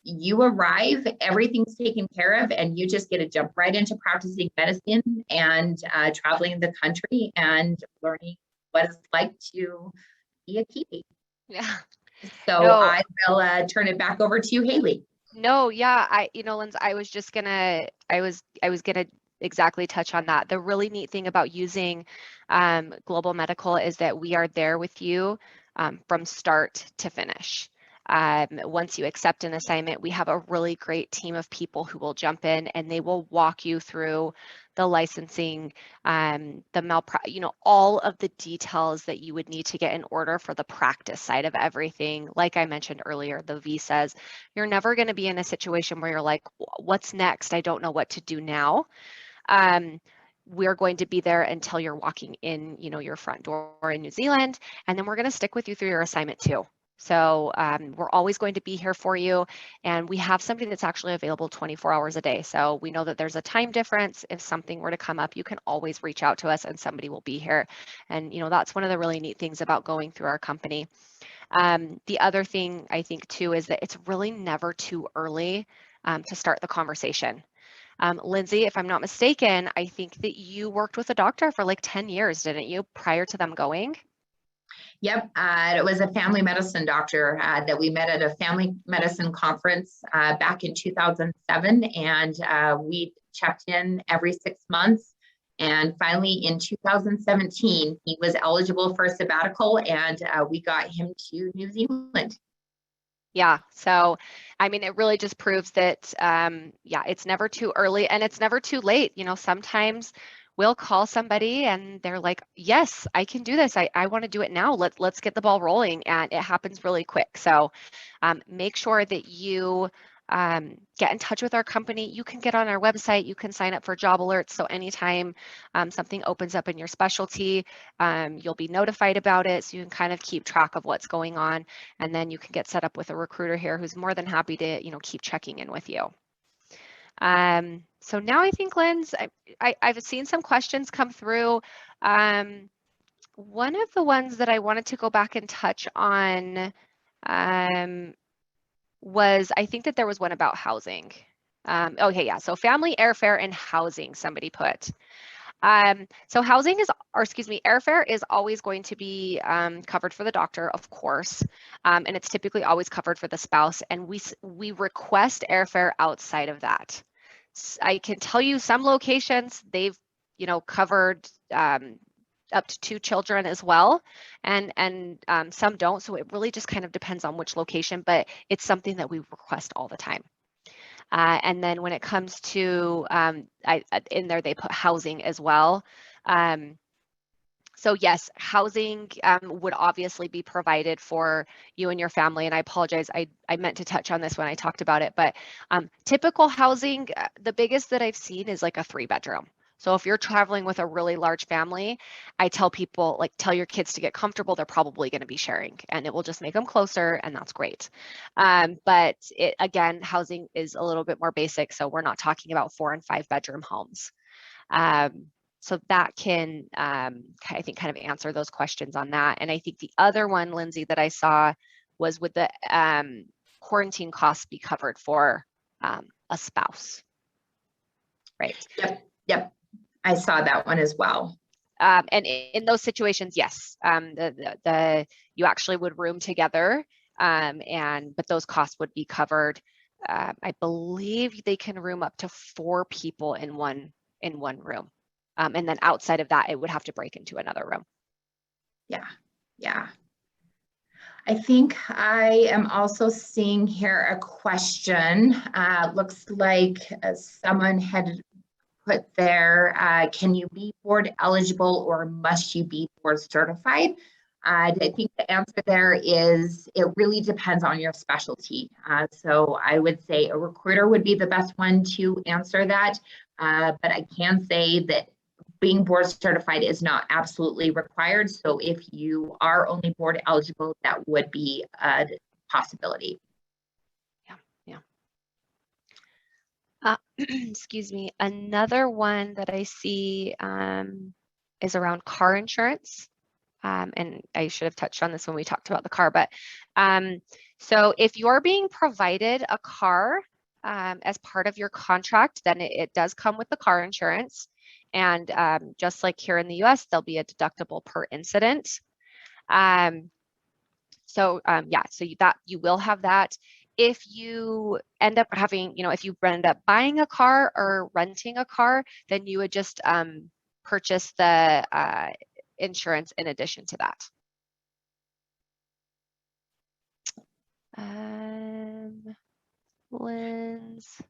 you arrive, everything's taken care of, and you just get to jump right into practicing medicine and traveling the country and learning what it's like to be a kiwi. Yeah. So no. I will turn it back over to you, Haley. No, yeah, Linz, I was gonna exactly touch on that. The really neat thing about using Global Medical is that we are there with you from start to finish. Once you accept an assignment, we have a really great team of people who will jump in and they will walk you through the licensing, all of the details that you would need to get in order for the practice side of everything. Like I mentioned earlier, the visas, you're never going to be in a situation where you're like, what's next? I don't know what to do now. We're going to be there until you're walking in, your front door in New Zealand, and then we're going to stick with you through your assignment too. So we're always going to be here for you, and we have somebody that's actually available 24 hours a day. So we know that there's a time difference. If something were to come up, you can always reach out to us and somebody will be here. And that's one of the really neat things about going through our company. The other thing I think too is that it's really never too early to start the conversation. Lindsay, if I'm not mistaken, I think that you worked with a doctor for like 10 years, didn't you, prior to them going? Yep, it was a family medicine doctor that we met at a family medicine conference back in 2007, and we checked in every 6 months. And finally, in 2017, he was eligible for a sabbatical, and we got him to New Zealand. Yeah, so it really just proves that, it's never too early and it's never too late. Sometimes we'll call somebody and they're like, yes, I can do this. I want to do it now. Let's get the ball rolling, and it happens really quick. So make sure that you get in touch with our company. You can get on our website. You can sign up for job alerts. So anytime something opens up in your specialty, you'll be notified about it. So you can kind of keep track of what's going on. And then you can get set up with a recruiter here who's more than happy to, keep checking in with you. So now I think, Linz, I've seen some questions come through. One of the ones that I wanted to go back and touch on was, I think that there was one about housing. Okay, yeah, so family, airfare, and housing, somebody put. So airfare is always going to be covered for the doctor, of course, and it's typically always covered for the spouse, and we request airfare outside of that. I can tell you some locations, they've, covered up to 2 children as well, and some don't. So it really just kind of depends on which location, but it's something that we request all the time. And then when it comes to, in there they put housing as well. So yes, housing would obviously be provided for you and your family. And I apologize, I meant to touch on this when I talked about it, but typical housing, the biggest that I've seen is like a 3-bedroom. So if you're traveling with a really large family, I tell people, like, tell your kids to get comfortable. They're probably going to be sharing, and it will just make them closer, and that's great. But again, housing is a little bit more basic, so we're not talking about 4 and 5 bedroom homes. So that can, I think, kind of answer those questions on that. And I think the other one, Lindsay, that I saw was, would the quarantine costs be covered for a spouse? Right. Yep. I saw that one as well. And in those situations, yes, you actually would room together, but those costs would be covered. I believe they can room up to 4 people in one room, and then outside of that, it would have to break into another room. Yeah. I think I am also seeing here a question. Looks like someone had put there, can you be board eligible or must you be board certified? I think the answer there is it really depends on your specialty. So I would say a recruiter would be the best one to answer that. But I can say that being board certified is not absolutely required. So if you are only board eligible, that would be a possibility. Excuse me. Another one that I see is around car insurance. And I should have touched on this when we talked about the car, but so if you're being provided a car as part of your contract, then it does come with the car insurance. And just like here in the US, there'll be a deductible per incident. So you will have that. If you end up having, if you end up buying a car or renting a car, then you would just purchase the insurance in addition to that. Linz.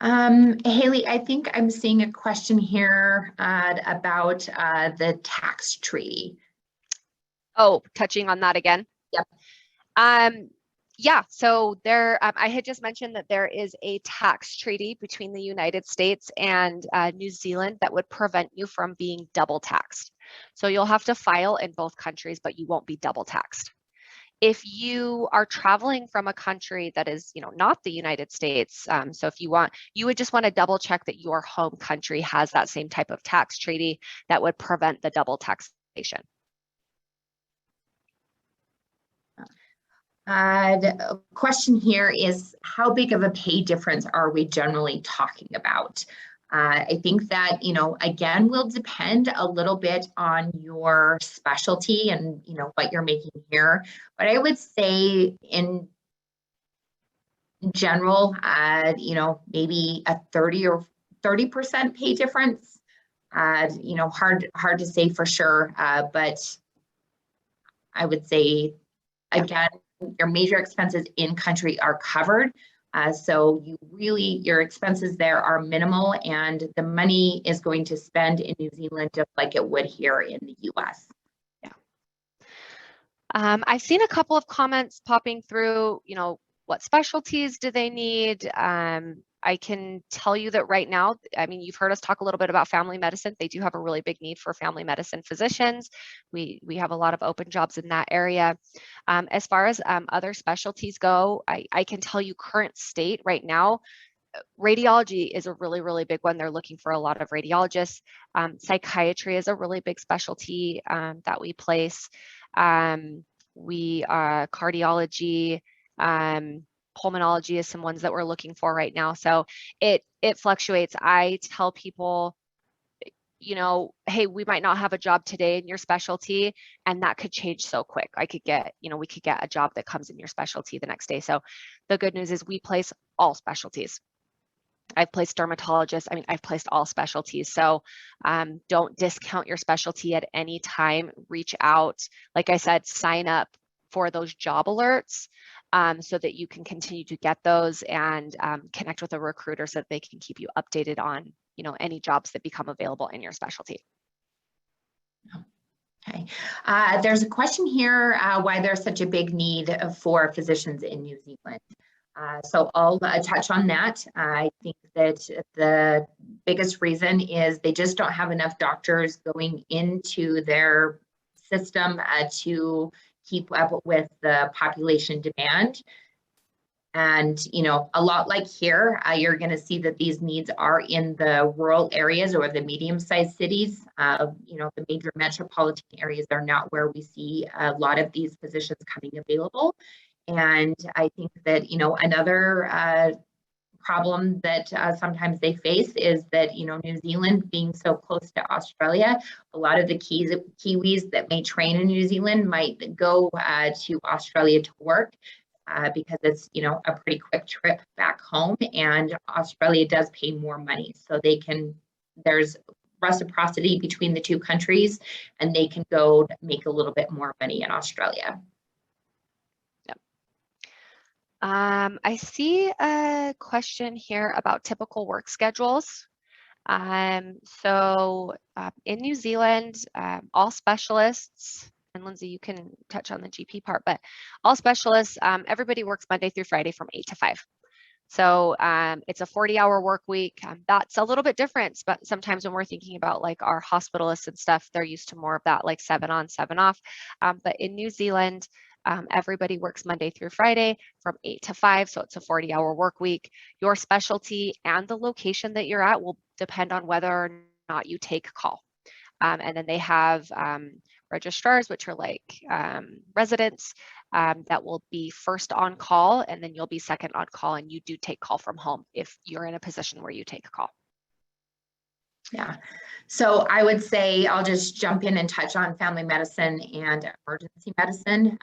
Haley, I think I'm seeing a question here about the tax treaty. Oh, touching on that again. Yep. Yeah, so there, I had just mentioned that there is a tax treaty between the United States and New Zealand that would prevent you from being double taxed. So you'll have to file in both countries, but you won't be double taxed. If you are traveling from a country that is, not the United States, so if you would just want to double check that your home country has that same type of tax treaty that would prevent the double taxation. The question here is, how big of a pay difference are we generally talking about? I think that, again, will depend a little bit on your specialty and, what you're making here. But I would say in general, maybe a 30% pay difference. Hard to say for sure, but I would say, again, your major expenses in country are covered. So your expenses there are minimal, and the money is going to spend in New Zealand just like it would here in the US. Yeah. I've seen a couple of comments popping through, what specialties do they need? I can tell you that right now, you've heard us talk a little bit about family medicine. They do have a really big need for family medicine physicians. We have a lot of open jobs in that area. As far as other specialties go, I can tell you current state right now, radiology is a really, really big one. They're looking for a lot of radiologists. Psychiatry is a really big specialty that we place. Cardiology, pulmonology is some ones that we're looking for right now. So it fluctuates. I tell people, hey, we might not have a job today in your specialty, and that could change so quick. We could get a job that comes in your specialty the next day. So the good news is we place all specialties. I've placed dermatologists. I've placed all specialties. So don't discount your specialty at any time. Reach out. Like I said, sign up for those job alerts so that you can continue to get those and connect with a recruiter so that they can keep you updated on, any jobs that become available in your specialty. Okay. There's a question here why there's such a big need for physicians in New Zealand. So I'll touch on that. I think that the biggest reason is they just don't have enough doctors going into their system to keep up with the population demand. And, you know, a lot like here, you're going to see that these needs are in the rural areas or the medium-sized cities. You know, the major metropolitan areas are not where we see a lot of these positions coming available. And I think that, you know, another problem that sometimes they face is that, you know, New Zealand being so close to Australia, a lot of the Kiwis that may train in New Zealand might go to Australia to work. Because it's, you know, a pretty quick trip back home, and Australia does pay more money. So there's reciprocity between the two countries, and they can go make a little bit more money in Australia. Yep. I see a question here about typical work schedules. So in New Zealand, all specialists, and Lindsay, you can touch on the GP part, but all specialists, everybody works Monday through Friday from 8 to 5. So it's a 40-hour work week. That's a little bit different, but sometimes when we're thinking about like our hospitalists and stuff, they're used to more of that like 7 on, 7 off. But in New Zealand, everybody works Monday through Friday from 8 to 5. So it's a 40-hour work week. Your specialty and the location that you're at will depend on whether or not you take call. And then they have registrars, which are like residents that will be first on call, and then you'll be second on call, and you do take call from home if you're in a position where you take a call. Yeah, so I would say I'll just jump in and touch on family medicine and emergency medicine.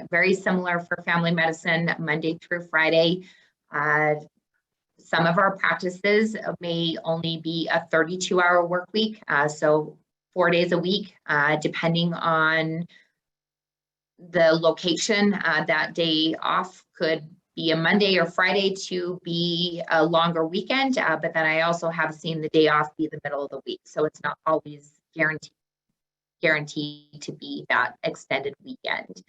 Very similar for family medicine, Monday through Friday. Some of our practices may only be a 32-hour work week, so 4 days a week, depending on the location. That day off could be a Monday or Friday to be a longer weekend, but then I also have seen the day off be the middle of the week. So it's not always guaranteed to be that extended weekend.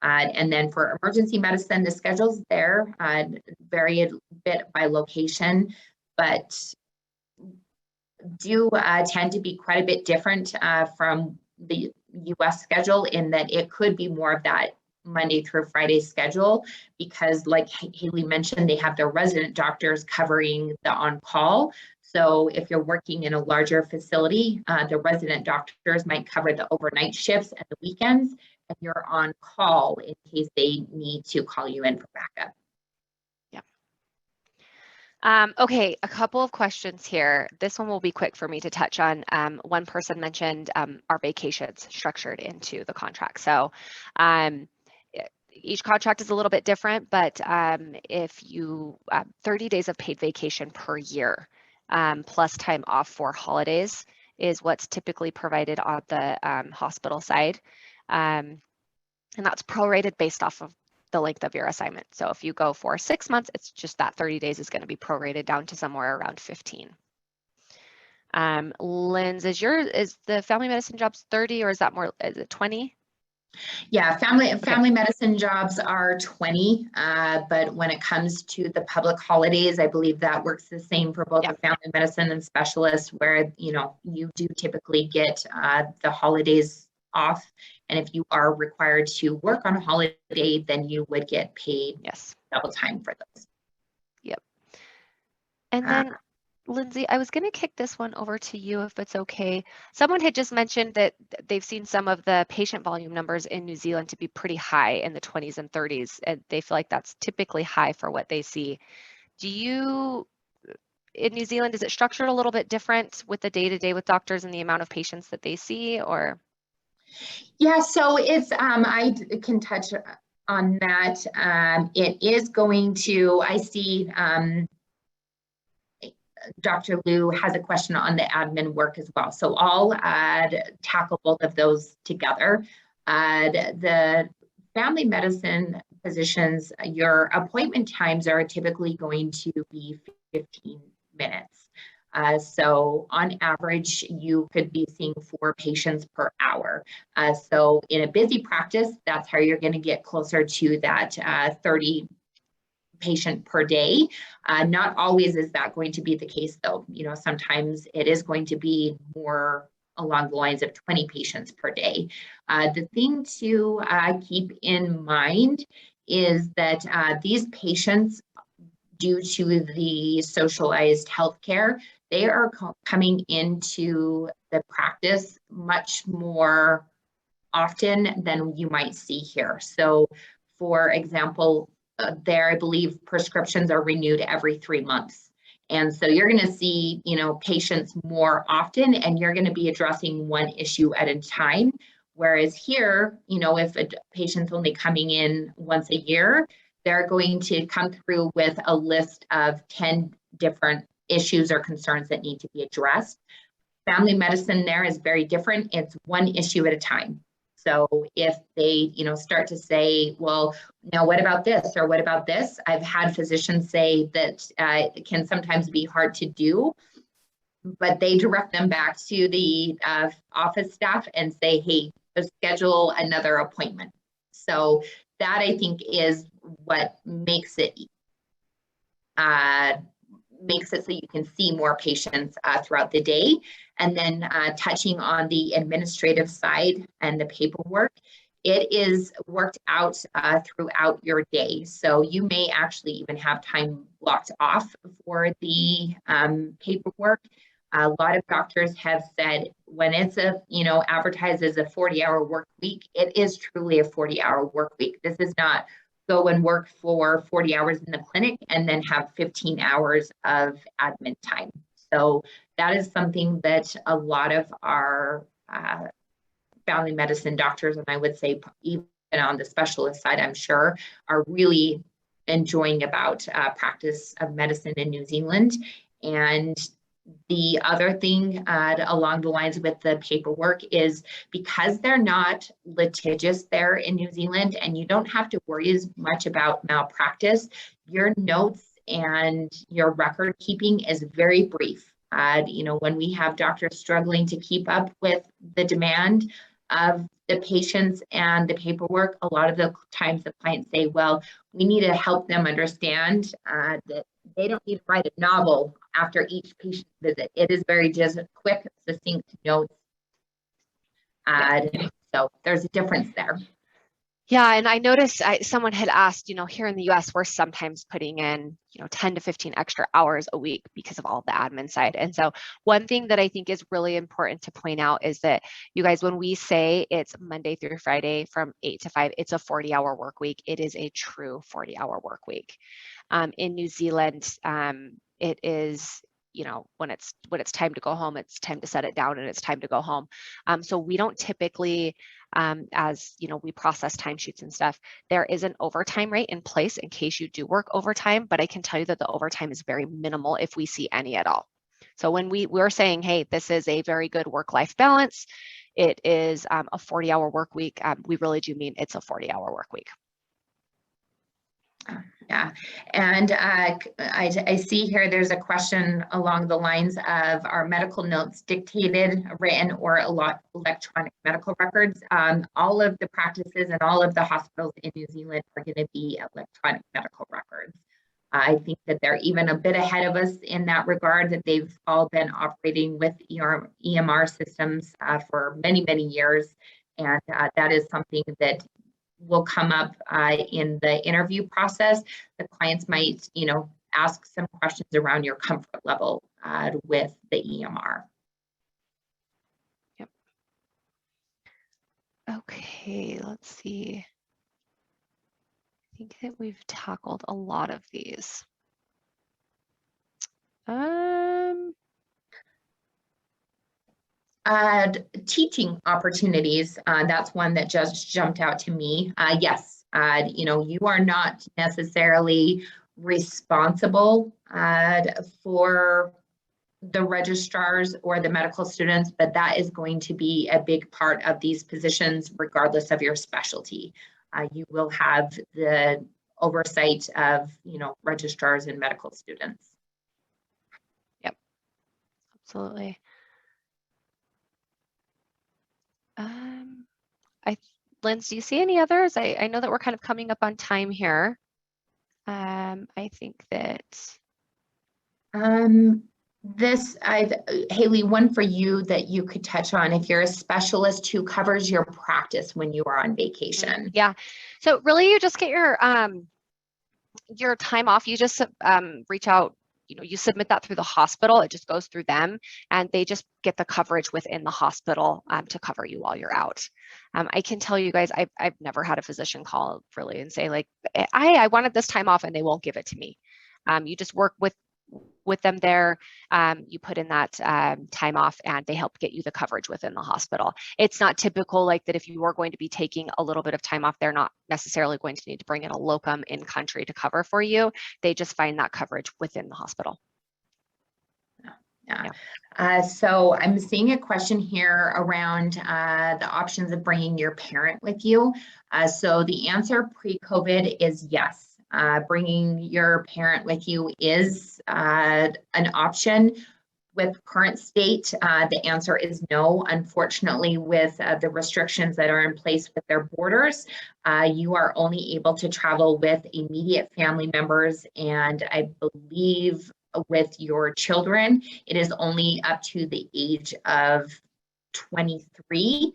And then for emergency medicine, the schedules there vary a bit by location, but do tend to be quite a bit different from the US schedule, in that it could be more of that Monday through Friday schedule, because like Haley mentioned, they have their resident doctors covering the on-call. So if you're working in a larger facility, the resident doctors might cover the overnight shifts and the weekends, and you're on call in case they need to call you in for backup. Okay, a couple of questions here. This one will be quick for me to touch on. One person mentioned our vacations structured into the contract. So each contract is a little bit different, but if you 30 days of paid vacation per year plus time off for holidays is what's typically provided on the hospital side. And that's prorated based off of the length of your assignment. So if you go for 6 months, it's just that 30 days is going to be prorated down to somewhere around 15. Linz, is the family medicine jobs 30, or is that more, is it 20? Yeah, family medicine jobs are 20, but when it comes to the public holidays, I believe that works the same for both the family medicine and specialists, where, you know, you do typically get the holidays off. And if you are required to work on a holiday, then you would get paid double time for those. Yep. And then Lindsay, I was going to kick this one over to you if it's okay. Someone had just mentioned that they've seen some of the patient volume numbers in New Zealand to be pretty high in the 20s and 30s, and they feel like that's typically high for what they see. In New Zealand, is it structured a little bit different with the day-to-day with doctors and the amount of patients that they see, or? Yeah, so it's, I can touch on that. It is going to, I see Dr. Liu has a question on the admin work as well. So I'll tackle both of those together. The family medicine positions, your appointment times are typically going to be 15 minutes. So on average, you could be seeing 4 patients per hour. So in a busy practice, that's how you're going to get closer to that 30 patient per day. Not always is that going to be the case, though. Sometimes it is going to be more along the lines of 20 patients per day. The thing to keep in mind is that these patients, due to the socialized healthcare, they are coming into the practice much more often than you might see here. So, for example, I believe prescriptions are renewed every 3 months. And so you're going to see, patients more often, and you're going to be addressing one issue at a time. Whereas here, if a patient's only coming in once a year, they're going to come through with a list of 10 different issues or concerns that need to be addressed. Family medicine there is very different. It's one issue at a time. So if they, start to say, well, now what about this or what about this? I've had physicians say that it can sometimes be hard to do, but they direct them back to the office staff and say, hey, schedule another appointment. So that, I think, is what makes it so you can see more patients throughout the day. And then touching on the administrative side and the paperwork, it is worked out throughout your day. So you may actually even have time blocked off for the paperwork. A lot of doctors have said when it's advertised as a 40-hour work week, it is truly a 40-hour work week. This is not go and work for 40 hours in the clinic and then have 15 hours of admin time. So that is something that a lot of our family medicine doctors, and I would say even on the specialist side, I'm sure, are really enjoying about practice of medicine in New Zealand. And the other thing along the lines with the paperwork is because they're not litigious there in New Zealand and you don't have to worry as much about malpractice, your notes and your record keeping is very brief. When we have doctors struggling to keep up with the demand of the patients and the paperwork, a lot of the times the clients say, well, we need to help them understand that they don't need to write a novel after each patient visit. It is very just quick, succinct notes. So there's a difference there. Yeah, and I noticed someone had asked, here in the US, we're sometimes putting in, 10 to 15 extra hours a week because of all the admin side. And so one thing that I think is really important to point out is that you guys, when we say it's Monday through Friday from 8 to 5, it's a 40-hour work week. It is a true 40-hour work week. In New Zealand, it is, when it's time to go home, it's time to set it down and it's time to go home. So we don't typically, as we process timesheets and stuff, there is an overtime rate in place in case you do work overtime, but I can tell you that the overtime is very minimal if we see any at all. So when we're saying, hey, this is a very good work-life balance, it is a 40-hour work week, we really do mean it's a 40-hour work week. Yeah, and I see here there's a question along the lines of our medical notes dictated, written, or electronic medical records. All of the practices and all of the hospitals in New Zealand are going to be electronic medical records. I think that they're even a bit ahead of us in that regard, that they've all been operating with EMR systems for many, many years. And that is something that will come up in the interview process. The clients might, ask some questions around your comfort level with the EMR. Yep. Okay, let's see. I think that we've tackled a lot of these. Teaching opportunities, that's one that just jumped out to me. Yes, you are not necessarily responsible for the registrars or the medical students, but that is going to be a big part of these positions, regardless of your specialty. You will have the oversight of, registrars and medical students. Yep, absolutely. Linz, do you see any others? I know that we're kind of coming up on time here. I think that, Haley, one for you that you could touch on if you're a specialist who covers your practice when you are on vacation. yeah. So really you just get your time off. You just reach out, you submit that through the hospital. It just goes through them and they just get the coverage within the hospital to cover you while you're out. I can tell you guys, I've never had a physician call really and say like, I wanted this time off and they won't give it to me. You just work with them there. You put in that time off and they help get you the coverage within the hospital. It's not typical like that if you are going to be taking a little bit of time off, they're not necessarily going to need to bring in a locum in country to cover for you. They just find that coverage within the hospital. Yeah. So I'm seeing a question here around the options of bringing your parent with you. So the answer pre-COVID is yes. Bringing your parent with you is an option. With current state, the answer is no. Unfortunately, with the restrictions that are in place with their borders, you are only able to travel with immediate family members, and I believe with your children, it is only up to the age of 23,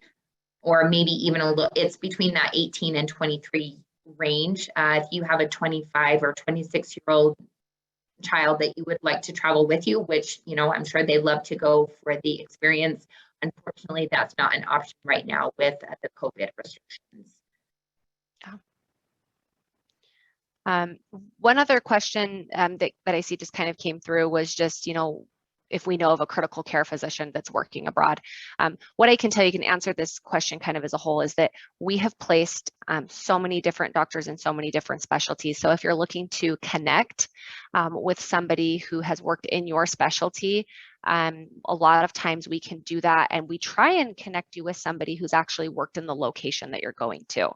or maybe even a little, it's between that 18 and 23 range. If you have a 25 or 26-year-old child that you would like to travel with you, which, I'm sure they love to go for the experience. Unfortunately, that's not an option right now with the COVID restrictions. One other question that I see just kind of came through was just, if we know of a critical care physician that's working abroad. What I can tell you can answer this question kind of as a whole is that we have placed so many different doctors in so many different specialties. So if you're looking to connect with somebody who has worked in your specialty, a lot of times we can do that and we try and connect you with somebody who's actually worked in the location that you're going to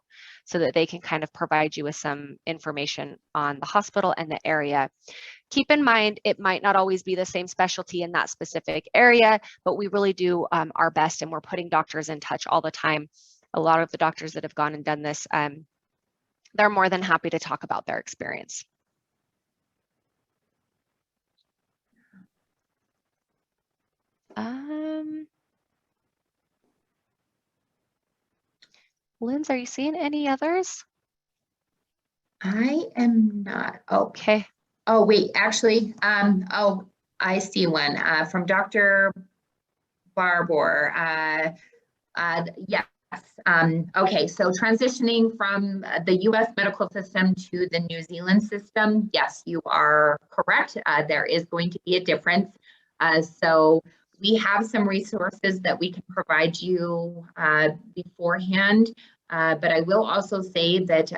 so that they can kind of provide you with some information on the hospital and the area. Keep in mind, it might not always be the same specialty in that specific area, but we really do our best and we're putting doctors in touch all the time. A lot of the doctors that have gone and done this, they're more than happy to talk about their experience. Linz, are you seeing any others? I am not. Okay. Oh, wait, actually, I see one from Dr. Barbour. Yes. Okay, so transitioning from the US medical system to the New Zealand system, yes, you are correct. There is going to be a difference. So we have some resources that we can provide you beforehand. But I will also say that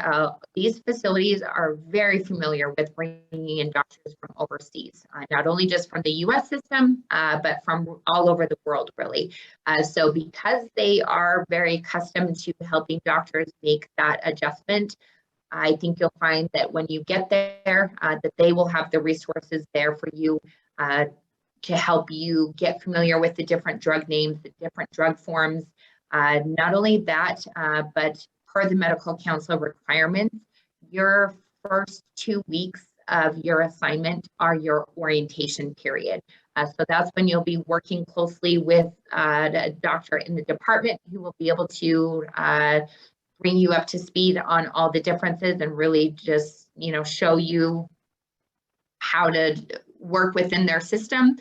these facilities are very familiar with bringing in doctors from overseas, not only just from the US system, but from all over the world, really. So because they are very accustomed to helping doctors make that adjustment, I think you'll find that when you get there, that they will have the resources there for you to help you get familiar with the different drug names, the different drug forms. Not only that, but per the medical council requirements, your first 2 weeks of your assignment are your orientation period. So that's when you'll be working closely with a doctor in the department who will be able to bring you up to speed on all the differences and really just, show you how to work within their system.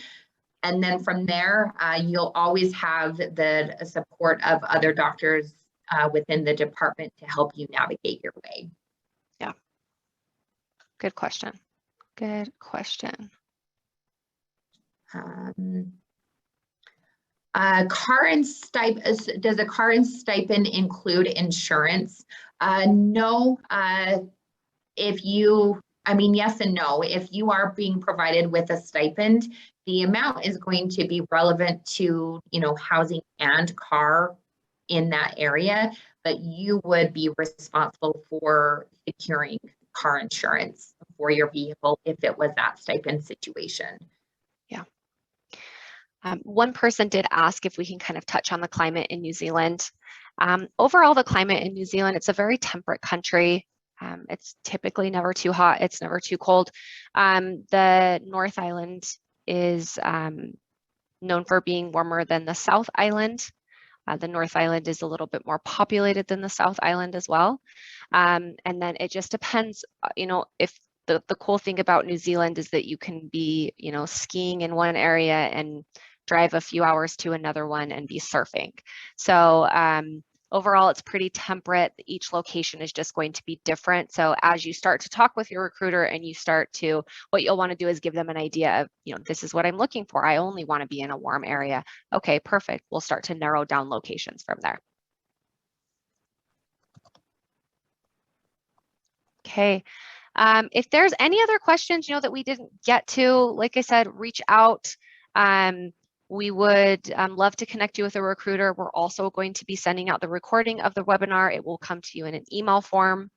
And then from there, you'll always have the support of other doctors within the department to help you navigate your way. Yeah. Good question. Good question. Car and stipend, does a car and stipend include insurance? No. Yes and no. If you are being provided with a stipend, the amount is going to be relevant to, housing and car in that area, but you would be responsible for securing car insurance for your vehicle if it was that stipend situation. Yeah. One person did ask if we can kind of touch on the climate in New Zealand. Overall, the climate in New Zealand, it's a very temperate country. It's typically never too hot. It's never too cold. The North Island is known for being warmer than the South Island. The North Island is a little bit more populated than the South Island as well. And then it just depends, if the cool thing about New Zealand is that you can be, skiing in one area and drive a few hours to another one and be surfing. So overall, it's pretty temperate. Each location is just going to be different. So as you start to talk with your recruiter and what you'll want to do is give them an idea of, this is what I'm looking for. I only want to be in a warm area. Okay, perfect. We'll start to narrow down locations from there. Okay. If there's any other questions, that we didn't get to, like I said, reach out. We would love to connect you with a recruiter. We're also going to be sending out the recording of the webinar. It will come to you in an email form.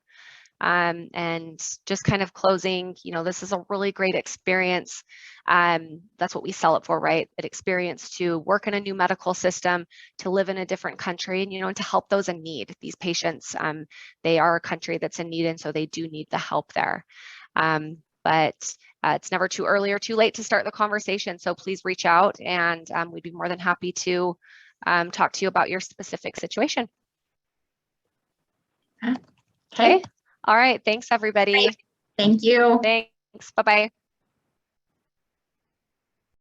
And just kind of closing, this is a really great experience. That's what we sell it for, right? An experience to work in a new medical system, to live in a different country, and to help those in need. These patients, they are a country that's in need, and so they do need the help there. But it's never too early or too late to start the conversation. So please reach out, and we'd be more than happy to talk to you about your specific situation. Okay. All right. Thanks, everybody. Great. Thank you. Thanks. Bye-bye.